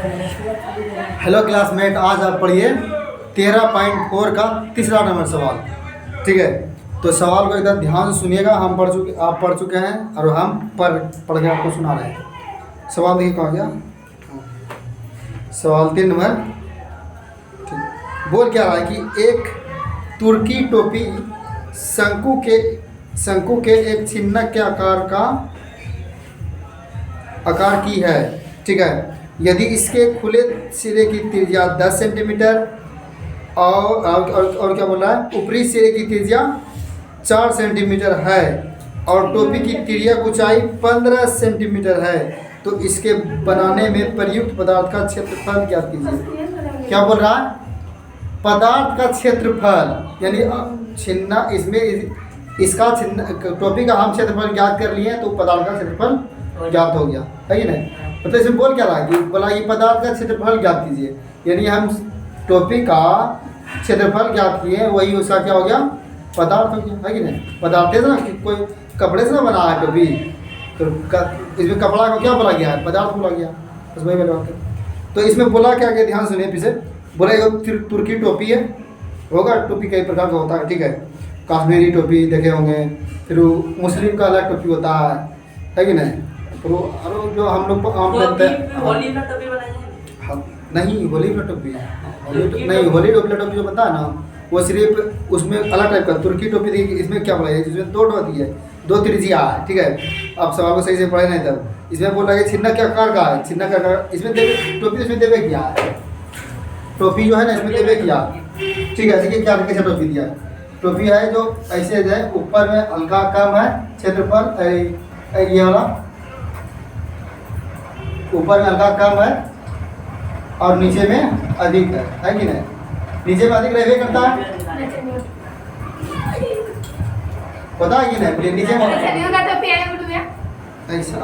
Hello classmate, आज आप पढ़िए 13.4 का तीसरा नंबर सवाल। ठीक है, तो सवाल को एकदम ध्यान से सुनिएगा। आप पढ़ चुके हैं और हम पढ़ के आपको सुना रहे हैं। सवाल देखिए कहाँ गया। सवाल 3 नंबर बोल क्या रहा है कि एक तुर्की टोपी शंकु के एक चिन्ह के आकार की है। ठीक है, यदि इसके खुले सिरे की त्रिज्या 10 सेंटीमीटर और क्या बोल रहा है, ऊपरी सिरे की त्रिज्या 4 सेंटीमीटर है और टोपी की तिर्यक ऊंचाई 15 सेंटीमीटर है, तो इसके बनाने में प्रयुक्त पदार्थ का क्षेत्रफल ज्ञात कीजिए। क्या बोल रहा है? पदार्थ का क्षेत्रफल, यानी छिन्ना इसमें इसका टोपी का हम क्षेत्रफल ज्ञात कर लिए, तो पदार्थ का क्षेत्रफल ज्ञात हो गया है कि नहीं। मतलब इसमें बोल क्या रहा है कि बोला ये पदार्थ का क्षेत्रफल ज्ञात कीजिए, यानी हम टोपी का क्षेत्रफल ज्ञात किए, वही उसका क्या हो गया, पदार्थ हो गया है कि नहीं। पदार्थ है ना कि कोई कपड़े से ना बना है टोपी, तो इसमें कपड़ा को क्या बोला गया है, पदार्थ बोला गया, बस वही मेरे बात है। तो इसमें बोला क्या गया, ध्यान सुनिए पीछे। बोला एक तुर्की टोपी है, होगा टोपी कई प्रकार का होता है। ठीक है, कश्मीरी टोपी देखे होंगे, फिर मुस्लिम का अलग टोपी होता है कि नहीं। तो और जो हम लोग आम पहनते हैं, होली में टोपी बनाई नहीं होली में टोपी नहीं, होली टोपी जो बनता है ना, वो सिर्फ उसमें अलग टाइप का तुर्की टोपी देखिए। इसमें क्या बोला है, जिसमें 2 होती है, 2 त्रिज्या है। ठीक है, अब सवाल को सही से पढ़े नहीं तब इसमें बोल रहा है छिन्ना क्या आकार का है, छिन्ना का आकार इसमें देवे टोपी, इसमें देवे किया है टोपी जो है ना, इसमें देवे किया। ठीक है, देखिए क्या कैसे टोपी दिया है। टोपी है जो ऐसे है, ऊपर में हल्का कम है क्षेत्रफल, ये वाला ऊपर में हल्का कम है और नीचे में अधिक है कि नहीं। नीचे में अधिक रहने करता है, पता है कि नहीं, बोलिए नीचे में ऐसा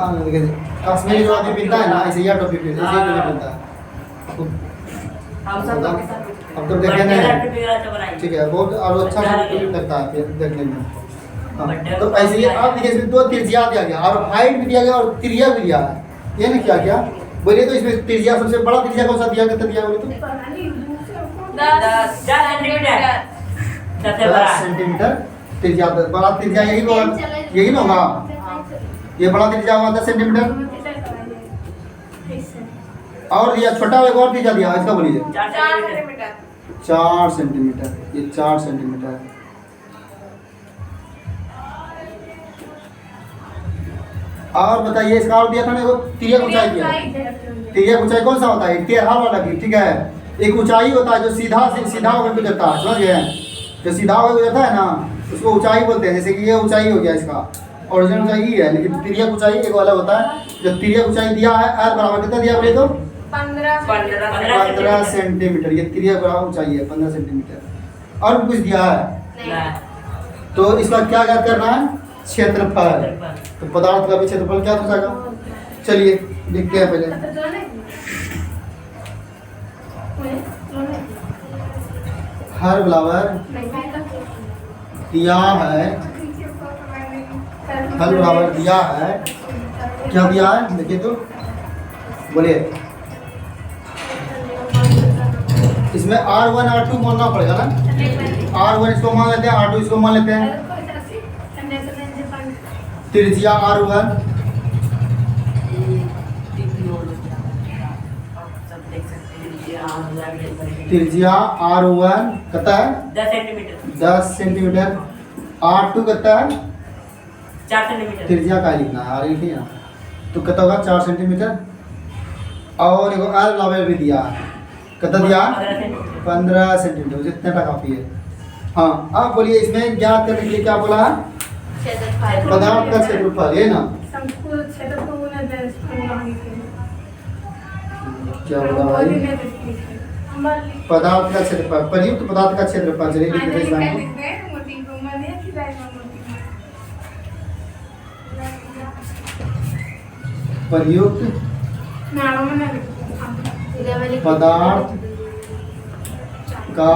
कश्मीरी जो आदमी पहनता है ना, ऐसे यह टोपी पहनता है। अब तो देखे नहीं, ठीक है, बहुत और अच्छा लगता है देखने में। तो ऐसे ही आप देखिए, इसमें 2 त्रिज्या दिया गया और हाइट भी दिया गया और त्रिज्या भी दिया है। ये ना क्या क्या बोलिए, तो इसमें त्रिज्या सबसे बड़ा त्रिज्या कौन सा दिया गया, दिया बोले तो 10 सेंटीमीटर त्रिज्या। बड़ा त्रिज्या यही ना होगा, ये बड़ा त्रिज्या होगा 10 सेंटीमीटर। और दिया छोटा एक और त्रिज्या दिया, इसका बोलिए 4 सेंटीमीटर। ये 4 सेंटीमीटर है। और बताइए इसका और दिया था ना, तिर्यक ऊंचाई दिया। तिर्यक ऊंचाई कौन सा होता है, टेढ़ा वाला भी। ठीक है, एक ऊंचाई होता है जो सीधा होकर गुजरता है, समझ गए, जो सीधा होकर गुजरता है ना, उसको ऊंचाई बोलते हैं। जैसे कि ये ऊंचाई हो गया, इसका ओरिजिनल ऊंचाई ही है, लेकिन तिर्यक ऊंचाई एक वाला होता है। जो तिर्यक ऊंचाई दिया है r बराबर कितना दिया बोले तो 15 सेंटीमीटर। ये तिर्यक बराबर ऊंचाई है 15 सेंटीमीटर। और कुछ दिया है, तो इसका क्या ज्ञात करना है, क्षेत्रफल। तो पदार्थ का भी क्षेत्रफल क्या हो जाएगा, चलिए लिखते हैं पहले। हर बराबर दिया है, हल बराबर दिया है, क्या दिया है देखिए तो बोलिए। इसमें R1 R2 मानना पड़ेगा ना, R1 इसको मान लेते हैं, R2 इसको मान लेते हैं। त्रिज्या R1 त्रिज्या R1 कहता है 10 सेंटीमीटर। R2 कहता है 4 सेंटीमीटर। त्रिज्या का लिखना है, R लिखिए ना, तो कहता होगा 4 सेंटीमीटर। और एक R बराबर भी दिया है, कहता दिया 15 सेंटीमीटर, जितने का काफी है। हाँ, अब बोलिए इसमें ज्ञात करने के लिए क्या बोला है, पदार्थ का क्षेत्रफल है ना। क्या बोला भाई, पदार्थ का क्षेत्रफल, प्रयुक्त पदार्थ का क्षेत्रफल। चलिए लिखते हैं इसमें, प्रयुक्त पदार्थ का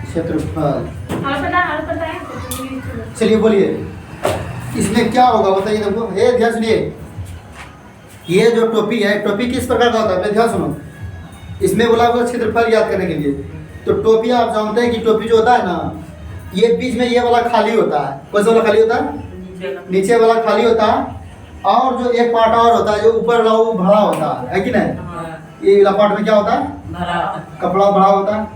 क्षेत्रफल। चलिए बोलिए इसमें क्या होगा बताइए, देखो ये ध्यान सुनिए। ये जो टोपी है, टोपी किस प्रकार का होता है, अपने ध्यान सुनो। इसमें बोला हुआ क्षेत्रफल याद करने के लिए। तो टोपी आप जानते हैं कि टोपी जो होता है ना, ये बीच में ये वाला खाली होता है। कौन सा वाला खाली होता है? नीचे वाला खाली होता है। और जो एक पार्ट और होता है जो ऊपर वाला वो भरा होता है कि नहीं? ये वाला पार्ट में क्या होता है? कपड़ा भरा होता है।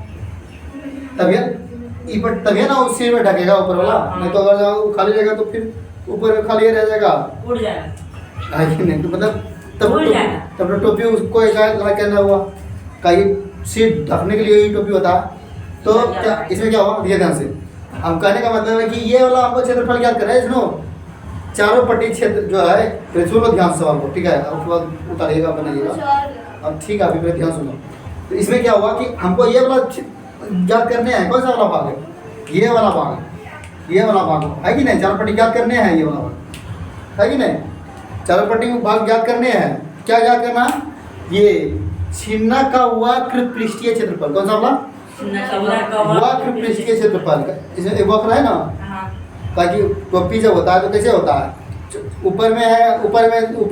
तभी ना उस सिर में ढकेगा ऊपर वाला, नहीं तो अगर वो खाली रहेगा तो फिर ऊपर में खाली रह जाएगा, उड़ जाएगा। है कि नहीं? तो मतलब उड़ जाएगा। तब टोपी उसको एक लगा कहना हुआ कहीं सिर ढकने के लिए ही टोपी होता है। तो क्या इसमें क्या हुआ, देखिए ध्यान से। हम कहने का मतलब है कि ये वाला आपको क्षेत्रफल याद करना है। इसनो चारों पट्टी क्षेत्र जो है, फिर सुनो ध्यान से सवाल को, ठीक है? अब उसके बाद उतारिएगा, बनाइएगा। अब ठीक है, अभी मेरे ध्यान सुनो। तो इसमें क्या हुआ कि हमको ये वाला याद करने हैं। कौन सा वाला भाग है? ये वाला भाग है, ये वाला भाग है कि नहीं? चारों पट्टी याद करने हैं, ये वाला भाग है कि नहीं? चारों पट्टी को भाग याद करने हैं। क्या याद करना? ये छिन्ना का वक्र पृष्ठीय क्षेत्रफल। कौन सा वाला? वक्र पृष्ठीय क्षेत्रफल। इसमें एक वक्र है ना, ताकि टोपी जब होता है तो कैसे होता है? ऊपर में है, ऊपर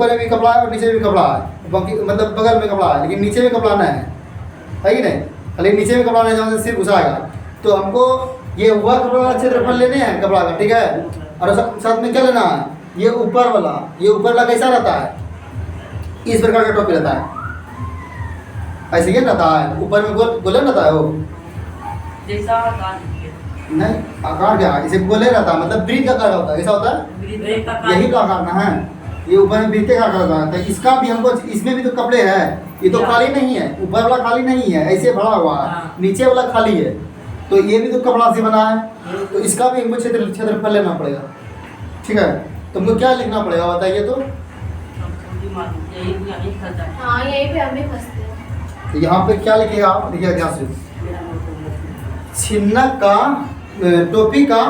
में भी कपड़ा है और नीचे भी कपड़ा है, बाकी मतलब बगल में कपड़ा है, लेकिन नीचे में कपड़ा नहीं है कि नहीं? खाली नीचे में कपड़ा नहीं, जहाँ से सिर घुसाएगा। तो हमको ये वक्र वाला क्षेत्रफल लेने हैं कपड़ा का, ठीक है? और साथ में क्या लेना है? ये ऊपर वाला। ये ऊपर वाला कैसा रहता है? इस प्रकार का टोपी रहता है, ऐसे क्या रहता है? ऊपर में गोले रहता है वो, नहीं आकार क्या है? इसे गोले रहता है, मतलब वृत्त का आकार होता है। कैसा होता है? यही तो आकार ना है, ये ऊपर में वृत्त का आकार होता है। इसका भी हमको, इसमें भी तो कपड़े हैं, ये तो खाली नहीं है। ऊपर वाला खाली नहीं है, ऐसे भरा हुआ है, नीचे वाला खाली है। तो ये भी तो कपड़ा से बना है, तो इसका भी हमको क्षेत्रफल लेना पड़ेगा, ठीक है? तो हमको क्या लिखना पड़ेगा बताइए तो? हाँ, यही पे हमें फंसते हैं। तो यहाँ पे क्या लिखेगा आप? देखिए ध्यान से। छिन्नक का टोपी का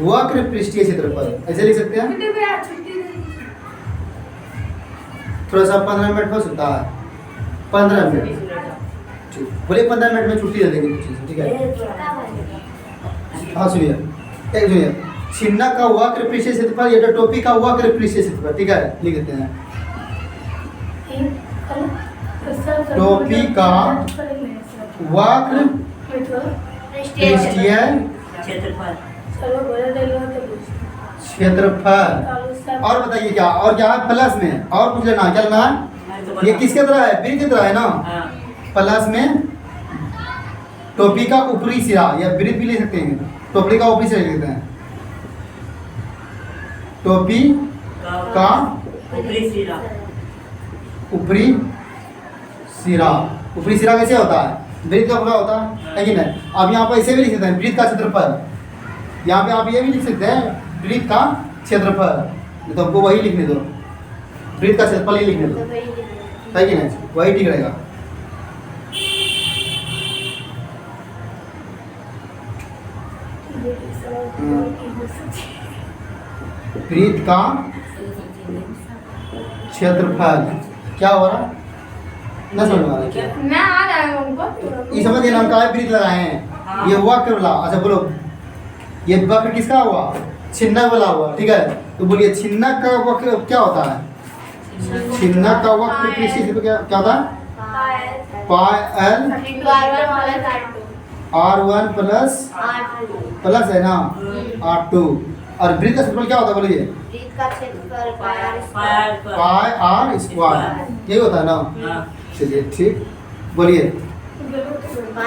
वक्र पृष्ठीय क्षेत्रफल, ऐसे लिख सकते हैं। थोड़ा सा 15 मिनट हो सकता है, 15 मिनट, ठीक। बोले 15 मिनट में छुट्टी दे देंगे कुछ चीज़, ठीक है? हाँ सुनिए, एक सुनिए। छिन्नक का वक्र पृष्ठीय क्षेत्रफल, ये तो टोपी का वक्र पृष्ठीय क्षेत्रफल, ठीक है? लिख देते हैं। टोपी का वक्र पृष्ठीय क्षेत्रफल। और बताइए क्या, और क्या है प्लस में? और कुछ लेना, क्या लेना है? ये किसके तरह है? वृत्त की तरह है ना? प्लस में टोपी का ऊपरी सिरा, या वृत्त भी ले सकते हैं, टोपी का ऊपरी सिरा लिखते हैं। टोपी का ऊपरी सिरा। ऊपरी सिरा कैसे होता है? वृत्त का पूरा होता है कि नहीं? अब यहाँ पर ऐसे भी लिख सकते हैं, वृत्त का क्षेत्रफल। यहाँ पे आप ये भी लिख सकते हैं, वृत्त का क्षेत्रफल। तो हमको वही लिखने दो, वृत्त का क्षेत्रफल ही लिखने दो, है कि नहीं? वही ठीक रहेगा। वृत्त का क्षेत्रफल क्या हो रहा? न समझ में आ रहा क्या? मैं आ रहा हूँ उनको। ये समझिए ना, हम काहे वृत्त लगाए हैं? ये वक्र वाला। अच्छा बोलो, ये वक्र किसका हुआ? छिन्नक वाला हुआ, ठीक है? तो बोलिए छिन्नक का वक्र क्या होता है? छिन्नक का वक्र पृष्ठीय क्षेत्रफल क्या होता है? पाई एल R1 प्लस है ना R2। और वृत्त का क्षेत्रफल क्या होता है बोलिए? पाई आर स्क्वायर, यही होता है ना? चलिए ठीक, बोलिए।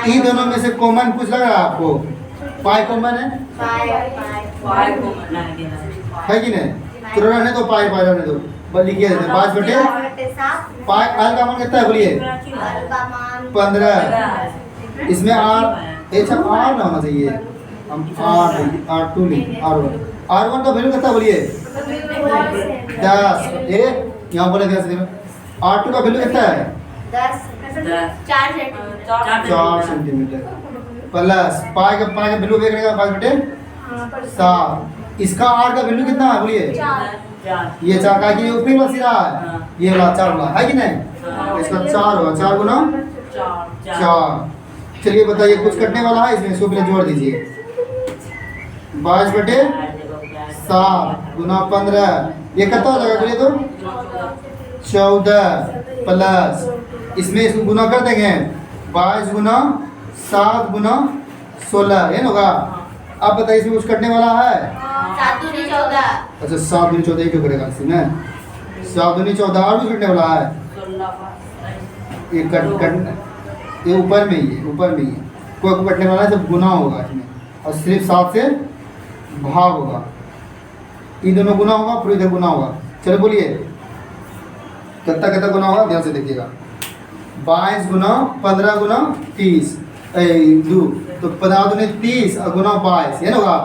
इन दोनों में से कॉमन कुछ लग रहा है आपको? पाई कॉमन है कि नहीं? तो रहने दो, पाई रहने दो, बस लिखिए 5 बटे पाई। आर का मान कितना है बोलिए? 15। इसमें आर, अच्छा आर ना होना चाहिए, हम R2 लिख, R1 का वैल्यू कितना है बोलिए? 10। यहाँ बोले 10। R2 का वैल्यू कितना है? 4 सेंटीमीटर। प्लस पाई का वैल्यू देख रहेगा 5 बटे 7। इसका R का वैल्यू कितना है बोलिए? ये 4 का, कि ऊपरी वाला सिरा है, ये वाला 4 वाला है कि नहीं? इसका 4 होगा, 4 गुना 4। चलिए बताइए, कुछ कटने वाला है इसमें? इसको पहले जोड़ दीजिए। 22 बटे 7 गुना 15, ये कितना हो जाएगा बोलिए तो? 14 प्लस इसमें इसको गुना कर देंगे 22 गुना 7 गुना 16 ये ना होगा। अब बताइए इसमें कुछ कटने वाला है? 7 दूनी 14। अच्छा 7 दूनी 14 क्यों करेगा इसमें? 7 दूनी 14 और भी कटने वाला है। ये कट ये ऊपर में ही है, ऊपर में ही है। कोई कटने वाला है जब गुना होगा इसमें और सिर्फ 7 से भाग होगा। इन दोनों गुना होगा फिर इधर गुना होगा। चलो बोलिए कितना कितना गुना होगा ध्यान से देखिएगा। 22 गुना 15 गुना 30 2 तो 15 दूनी 30 और गुना 22 ये ना होगा।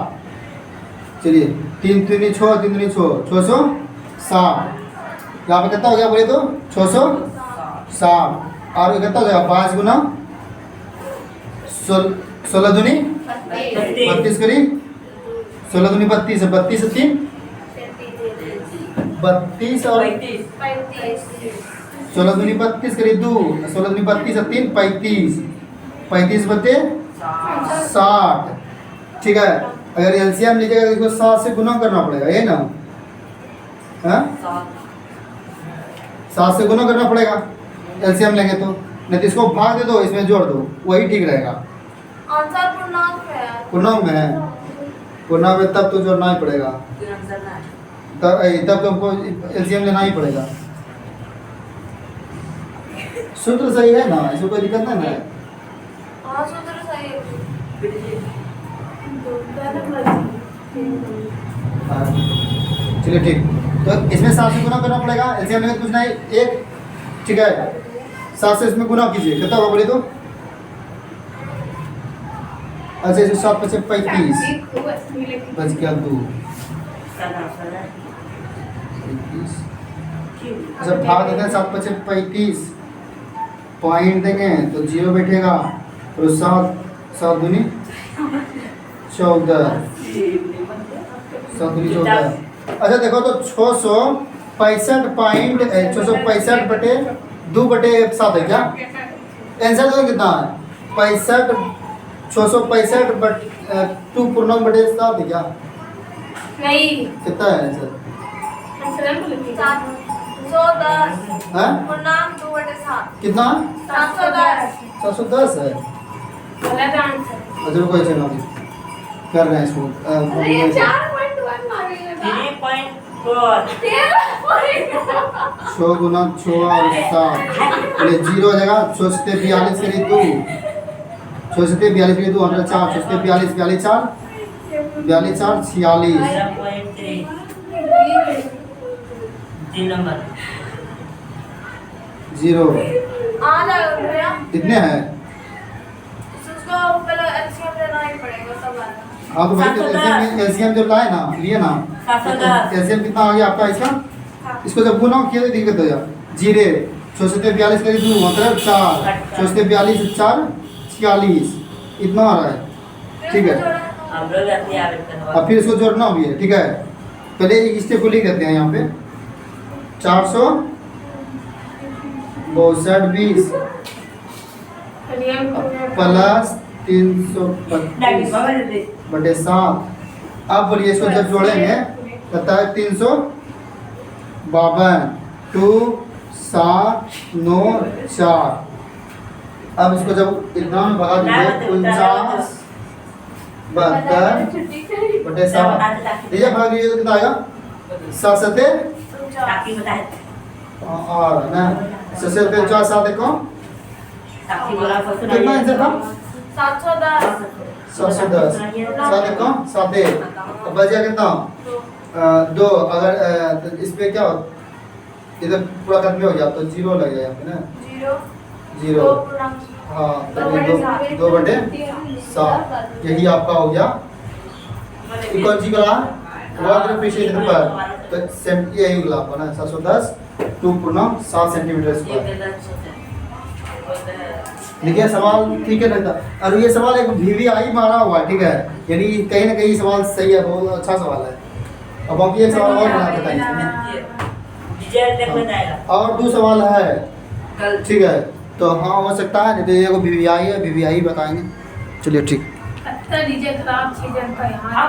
चलिए 3 दूनी 6 3 दूनी 6 660। यहाँ पे कितना हो गया बोले तो 660 और ये कितना हो गया 5 गुना 16 दूनी 32 करी 16 दूनी 32 है 32 से 3 32 और 16 दूनी 32 करी 2 16 दूनी 32 और 3 35 35 बते 60। ठीक है अगर एलसीएम लीजिएगा तो इसको 7 से गुना करना पड़ेगा ये ना। हाँ 7 से गुना करना पड़ेगा एलसीएम लेंगे तो, नहीं तो इसको भाग दे दो इसमें जोड़ दो वही ठीक रहेगा। आंसर पूर्णांक में है। पूर्णांक में है। पूर्णांक में तब तो जोड़ना ही पड़ेगा तब तो हमको एलसीएम लेना ही पड़ेगा। सूत्र सही है ना इसमें कोई दिक्कत नहीं है। हाँ सूत्र सही है। हाँ, चलिए ठीक तो इसमें 7 से गुना करना पड़ेगा एलसीएम लेंगे कुछ नहीं एक। ठीक है 7 से इसमें गुना कीजिए कितना होगा बोले तो। अच्छा इसमें 7 पचे 35 बच गया 2 जब भाग देते हैं 7 पचे 35 पॉइंट देंगे तो 0 बैठेगा और 7 दूनी 14 7 दूनी 14। अच्छा देखो तो 665 पॉइंट 665 बटे 2 बटे 7 है क्या? आंसर तो कितना है 65 665 बट 2 पूर्णांक बटे 7 है क्या? नहीं कितना है आंसर? 710 हाँ पूर्णांक 2/7 कितना 710 710 है। गलत आंसर। अच्छा रुको ऐसे ना कर रहे हैं इसको अरे ये 4.1 मारेंगे 3.4 6 गुना 6 और 7 पहले 0 हो जाएगा 6 से 42 करी 2 6 से 42 करी 2 अंदर 4 6 से 42 42 4 42 4 46 0.3 3 नंबर 0 आ जाएगा भैया। कितने हैं? उसको पहले एलसीएम लेना ही पड़ेगा तब आएगा। हाँ तो भाई एलसीएम जब लाए ना लिए ना 710 एलसीएम कितना आ गया आपका इसका? इसको जब गुना किया तो दिक्कत हो जाए जीरे 6 से 42 करी 2 मतलब 4 6 से 42 4 46 इतना आ रहा है। ठीक है हम लोग अपनी आवेदन अब फिर इसको जोड़ना भी है। ठीक है पहले एक स्टेप को लिख देते हैं यहाँ पे 400 62 प्लस 325 बटे 7। अब बोलिए इसको जब जोड़ेंगे कहता है 352 2 7 9 4। अब इसको जब इतना में भगा दीजिए 49 72 बटे 7 ये भाग दीजिए तो कितना आएगा 7 सते ताकि बताए और ना 7 से 50 7 को ताकि बोला कितना आंसर था 710 710 7 को 7 अब बच गया कितना 2 अगर तो इसमें क्या हो इधर पूरा खत्म हो गया तो 0 लगेगा यहाँ पे ना 0 हाँ तो 2 बटे 7 यही आपका हो गया। कौन सी कला वाटर प्रेशर पर तो सेम यही गला आपका ना 710 2.7 सेंटीमीटर स्क्वायर। देखिए सवाल ठीक है लगता और ये सवाल एक VVI मारा हुआ है। ठीक है यानी कहीं ना कहीं सवाल सही है बहुत अच्छा सवाल है। अब हम एक सवाल और बना देते हैं रिजल्ट तक बताएगा और 2 सवाल है कल ठीक है तो हाँ हो सकता है नहीं तो ये को VVI है VVI बताएंगे। चलिए ठीक अच्छा डीजे खराब चीजें का यहाँ